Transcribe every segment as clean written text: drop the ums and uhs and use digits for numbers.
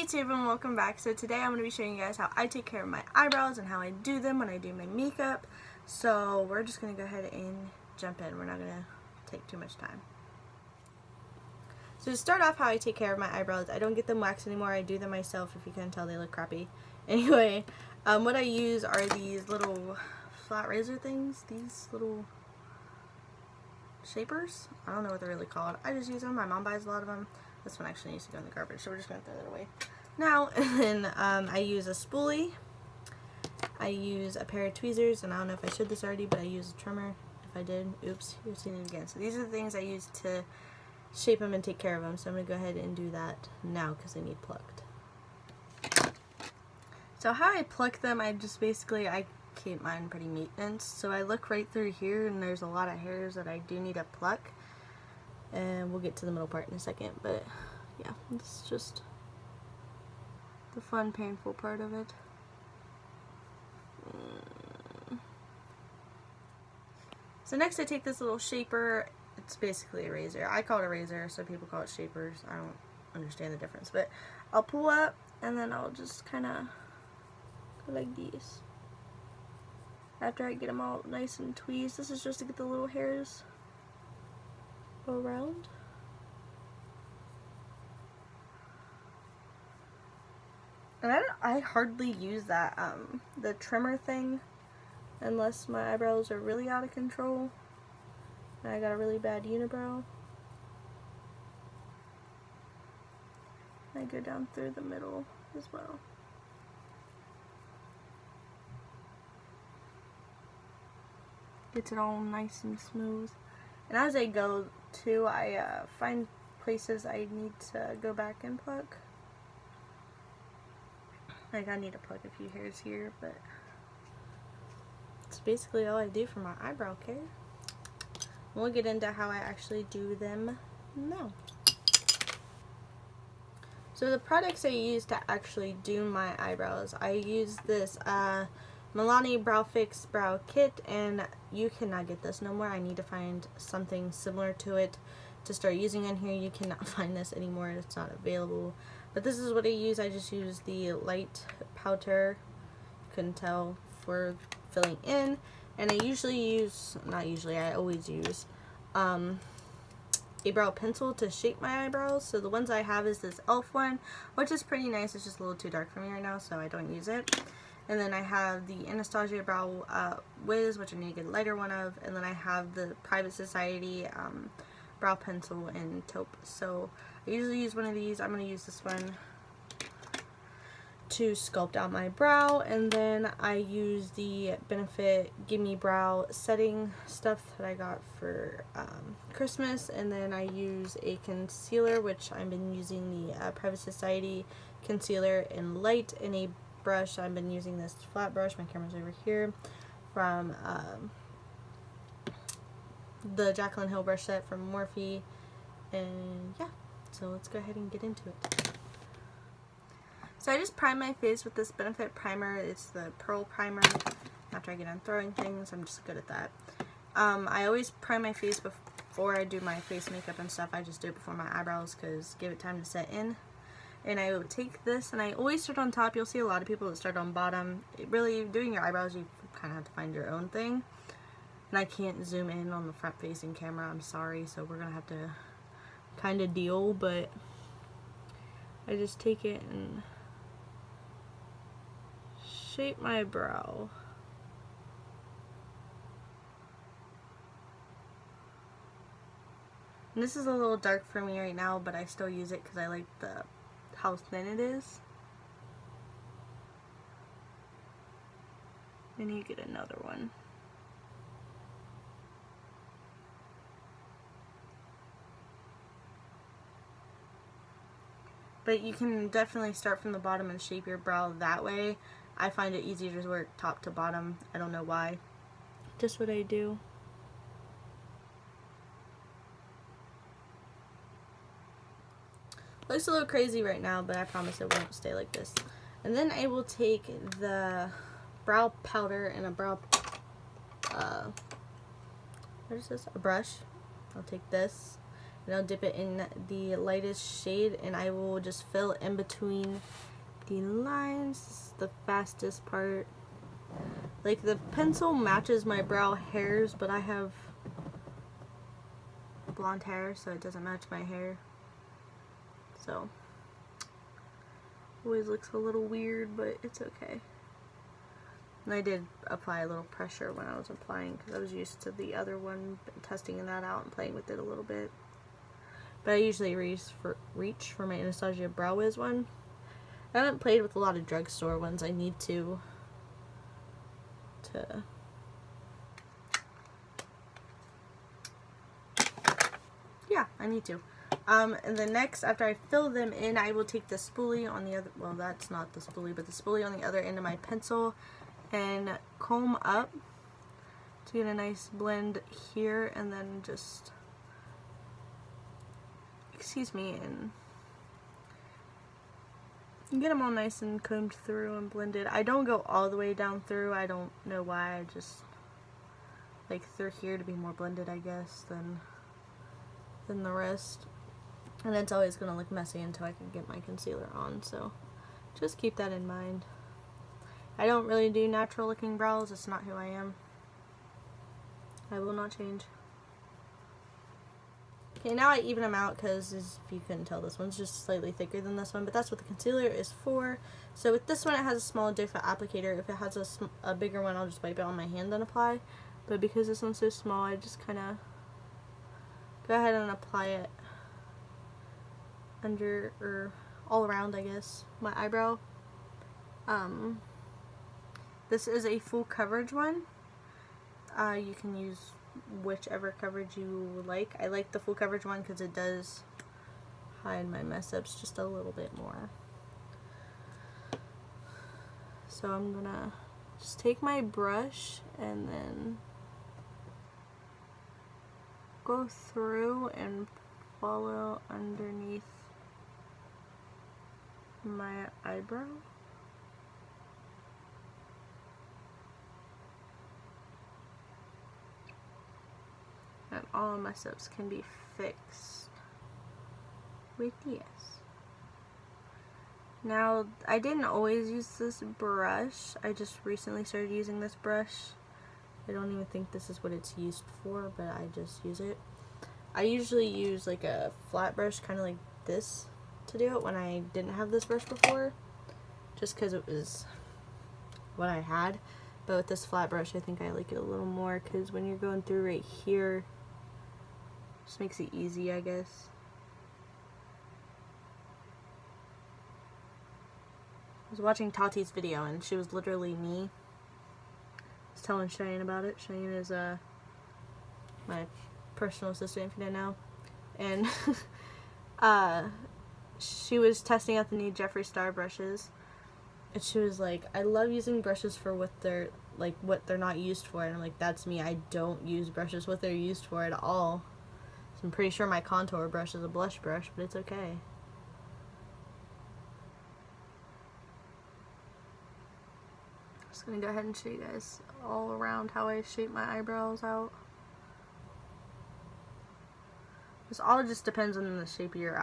YouTube and welcome back. So today I'm going to be showing you guys how I take care of my eyebrows and how I do them when I do my makeup. So we're just going to go ahead and jump in. We're not going to take too much time. So to start off, how I take care of my eyebrows, I don't get them waxed anymore. I do them myself. If you can tell, they look crappy. Anyway, what I use are these little flat razor things. These little shapers. I don't know what they're really called. I just use them. My mom buys a lot of them. This one actually needs to go in the garbage, so we're just going to throw that away now. And then I use a spoolie. I use a pair of tweezers, and I don't know if I showed this already, but I use a trimmer. If I did, oops, you're seeing it again. So these are the things I use to shape them and take care of them. So I'm going to go ahead and do that now because they need plucked. So how I pluck them, I keep mine pretty maintenance. So I look right through here, and there's a lot of hairs that I do need to pluck. And we'll get to the middle part in a second, but yeah, this is just the fun, painful part of it. So next I take this little shaper. It's basically a razor. I call it a razor, so people call it shapers. I don't understand the difference, but I'll pull up and then I'll just kind of go like this. After I get them all nice and tweezed, this is just to get the little hairs around. And I hardly use that the trimmer thing unless my eyebrows are really out of control and I got a really bad unibrow. I go down through the middle as well. Gets it all nice and smooth. And as I go too, I find places I need to go back and pluck. Like I need to pluck a few hairs here, but it's basically all I do for my eyebrow care. We'll get into how I actually do them now. So the products I use to actually do my eyebrows, I use this Milani Brow Fix Brow Kit, and you cannot get this no more. I need to find something similar to it to start using in here. You cannot find this anymore. It's not available. But this is what I use. I just use the light powder. You couldn't tell, for filling in. And I always use a brow pencil to shape my eyebrows. So the ones I have is this e.l.f. one, which is pretty nice. It's just a little too dark for me right now, so I don't use it. And then I have the Anastasia Brow Wiz, which I need to get a lighter one of. And then I have the Private Society brow pencil in taupe. So I usually use one of these. I'm going to use this one to sculpt out my brow. And then I use the Benefit Gimme Brow setting stuff that I got for Christmas. And then I use a concealer, which I've been using the Private Society concealer in light, and a brush. I've been using this flat brush, my camera's over here, from the Jaclyn Hill brush set from Morphe. And yeah, so let's go ahead and get into it. So I just prime my face with this Benefit primer. It's the Pearl Primer. After I get done throwing things, I'm just good at that. I always prime my face before I do my face makeup and stuff. I just do it before my eyebrows because give it time to set in. And I will take this, and I always start on top. You'll see a lot of people that start on bottom. Really, doing your eyebrows, you kind of have to find your own thing. And I can't zoom in on the front-facing camera. I'm sorry, so we're going to have to kind of deal. But I just take it and shape my brow. And this is a little dark for me right now, but I still use it because I like how thin it is. Then you get another one. But you can definitely start from the bottom and shape your brow that way. I find it easier to work top to bottom. I don't know why. Just what I do. Looks a little crazy right now, but I promise it won't stay like this. And then I will take the brow powder and a brow, what is this? A brush. I'll take this And I'll dip it in the lightest shade, and I will just fill in between the lines. This is the fastest part. Like, the pencil matches my brow hairs, but I have blonde hair, so it doesn't match my hair. So, always looks a little weird, but it's okay. And I did apply a little pressure when I was applying, because I was used to the other one, testing that out and playing with it a little bit. But I usually reach for my Anastasia Brow Wiz one. I haven't played with a lot of drugstore ones. I need to yeah, I need to. And then next, after I fill them in, I will take the spoolie on the other, well, that's not the spoolie, but the spoolie on the other end of my pencil and comb up to get a nice blend here, and then just, excuse me, and get them all nice and combed through and blended. I don't go all the way down through. I don't know why. I just like through here to be more blended, I guess, than the rest. And it's always going to look messy until I can get my concealer on, so just keep that in mind. I don't really do natural looking brows. It's not who I am. I will not change. Okay, now I even them out because, if you couldn't tell, this one's just slightly thicker than this one, but that's what the concealer is for. So with this one, it has a small different applicator. If it has a bigger one, I'll just wipe it on my hand and apply. But because this one's so small, I just kind of go ahead and apply it under, or all around, I guess, my eyebrow. This is a full coverage one. You can use whichever coverage you like. I like the full coverage one because it does hide my mess ups just a little bit more. So I'm gonna just take my brush and then go through and follow underneath my eyebrow. And all mess ups can be fixed with this. Now, I didn't always use this brush. I just recently started using this brush. I don't even think this is what it's used for, but I just use it. I usually use like a flat brush, kind of like this, to do it when I didn't have this brush before, just because it was what I had. But with this flat brush, I think I like it a little more, because when you're going through right here, just makes it easy, I guess. I was watching Tati's video, and she was literally me. I was telling Cheyenne about it. Cheyenne is my personal assistant, if you didn't know. And she was testing out the new Jeffree Star brushes, and she was like, I love using brushes for what they're not used for. And I'm like, that's me. I don't use brushes what they're used for at all. I'm pretty sure my contour brush is a blush brush, but it's okay. I'm just going to go ahead and show you guys all around how I shape my eyebrows out. This all just depends on the shape of your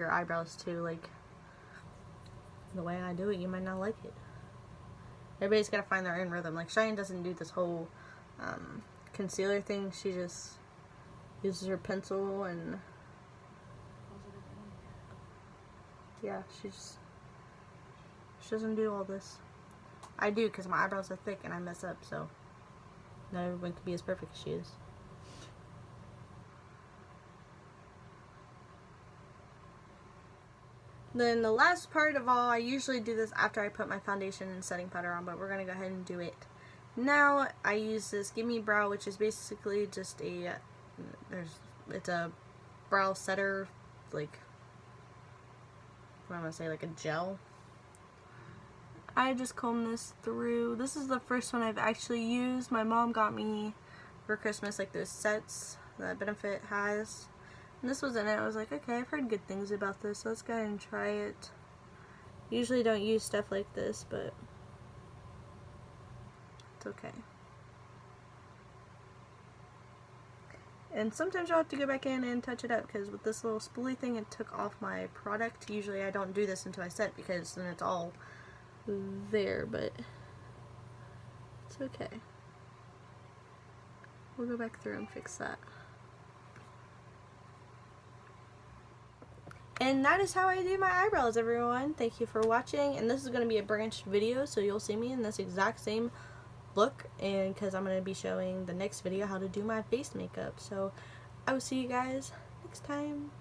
eyebrows too. Like, the way I do it, you might not like it. Everybody's got to find their own rhythm. Like, Cheyenne doesn't do this whole concealer thing. She just uses her pencil, and yeah, she doesn't do all this. I do, because my eyebrows are thick and I mess up, so not everyone can be as perfect as she is. Then the last part of all, I usually do this after I put my foundation and setting powder on, but we're going to go ahead and do it now. I use this Gimme Brow, which is basically just it's a brow setter, like, what am I gonna say, like a gel. I just comb this through. This is the first one I've actually used. My mom got me for Christmas like those sets that Benefit has, and this was in it. I was like, okay, I've heard good things about this, so let's go ahead and try it. Usually don't use stuff like this, but it's okay. And sometimes you'll have to go back in and touch it up, because with this little spoolie thing it took off my product. Usually I don't do this until I set, because then it's all there, but it's okay. We'll go back through and fix that. And that is how I do my eyebrows, everyone. Thank you for watching, and this is going to be a branched video, so you'll see me in this exact same look, and because I'm going to be showing the next video how to do my face makeup. So I will see you guys next time.